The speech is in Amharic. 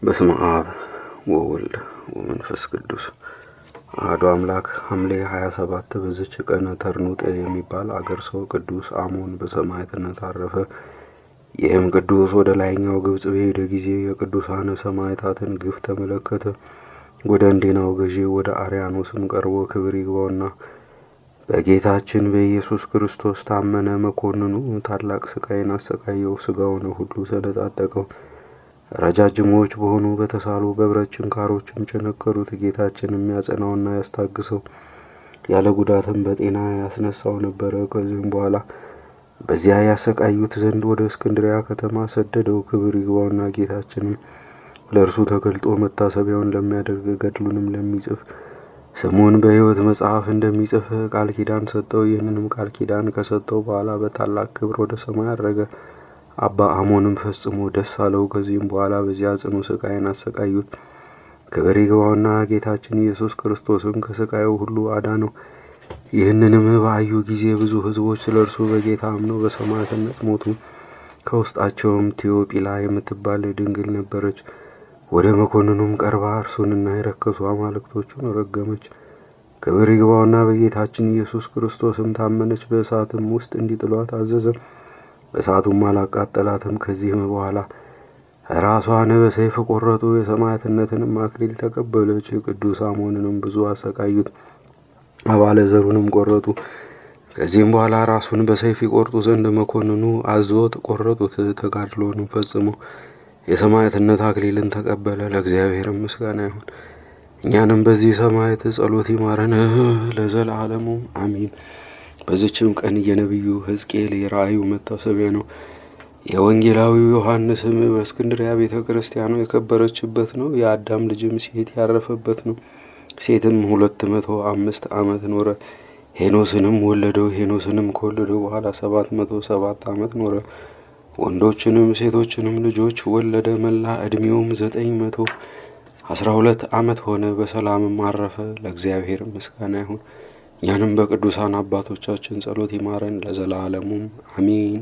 በስመ አብ ወወልድ ወመንፈስ ቅዱስ አሐዱ አምላክ። ሐምሌ 27 በዚች ቀን ተርኑጥ የሚባል አገር ሰው ቅዱስ አሞን በሰማዕትነት አረፈ። ይህም ቅዱስ ወደ ላይኛው ግብጽ በሄደ ጊዜ የቅዱሳን ሰማዕታትን ግፍ ተመለከተ። ወደ እንዴናው ገዢ ወደ አርያኖስም ቀርቦ ክብር ይግባውና በጌታችን በኢየሱስ ክርስቶስ ታመነ። መኮንኑ ታላቅ ስቃይን አሰቃየው። ስጋውን ሁሉ ሰነጣጠቀው። ረጃጅሞች በሆኑ በተሳሉ በብረት ችንካሮችም ቸነከሩት። ጌታችን የሚያጸናውና ያስታግሰው ያለ ጉዳትም በጤና ያስነሳው ነበረ። ከዚህም በኋላ በዚያ ያሰቃዩት ዘንድ ወደ እስክንድሪያ ከተማ ሰደደው። ክብር ይግባውና ጌታችንም ለእርሱ ተገልጦ መታሰቢያውን ለሚያደርግ ገድሉንም ለሚጽፍ ስሙን በሕይወት መጽሐፍ እንደሚጽፍ ቃል ኪዳን ሰጠው። ይህንንም ቃል ኪዳን ከሰጠው በኋላ በታላቅ ክብር ወደ ሰማይ አረገ። አባ አሞንም ፈጽሞ ደስ አለው። ከዚህም በኋላ በዚያ ጽኑ ስቃይን አሰቃዩት። ክብር ይግባውና ጌታችን ኢየሱስ ክርስቶስም ከስቃዩ ሁሉ አዳነው። ይህንንም ባዩ ጊዜ ብዙ ሕዝቦች ስለ እርሱ በጌታ አምነው በሰማዕትነት ሞቱ። ከውስጣቸውም ቴዎጲላ የምትባል ድንግል ነበረች። ወደ መኮንኑም ቀርባ እርሱንና የረከሱ አማልክቶቹን ረገመች። ክብር ይግባውና በጌታችን ኢየሱስ ክርስቶስም ታመነች። በእሳትም ውስጥ እንዲጥሏት አዘዘ። እሳቱም አላቃጠላትም። ከዚህም በኋላ ራሷን በሰይፍ ቆረጡ። የሰማዕትነትንም አክሊል ተቀበለች። ቅዱስ አሞንንም ብዙ አሰቃዩት፣ አባለ ዘሩንም ቆረጡ። ከዚህም በኋላ ራሱን በሰይፍ ይቆርጡ ዘንድ መኮንኑ አዞት ቆረጡት። ተጋድሎንም ፈጽሞ የሰማዕትነት አክሊልን ተቀበለ። ለእግዚአብሔር ምስጋና ይሁን። እኛንም በዚህ ሰማዕት ጸሎት ይማረን ለዘላለሙ አሚን። በዚችም ቀን የነቢዩ ሕዝቅኤል የራእዩ መታሰቢያ ነው። የወንጌላዊው ዮሐንስም በእስክንድሪያ ቤተ ክርስቲያኑ የከበረችበት ነው። የአዳም ልጅም ሴት ያረፈበት ነው። ሴትም 205 ዓመት ኖረ። ሄኖስንም ወለደው። ሄኖስንም ከወለደው በኋላ 707 ዓመት ኖረ። ወንዶችንም ሴቶችንም ልጆች ወለደ። መላ ዕድሜውም 912 ዓመት ሆነ። በሰላምም አረፈ። ለእግዚአብሔር ምስጋና ይሁን። እኛንም በቅዱሳን አባቶቻችን ጸሎት ይማረን ለዘላለሙም አሚን።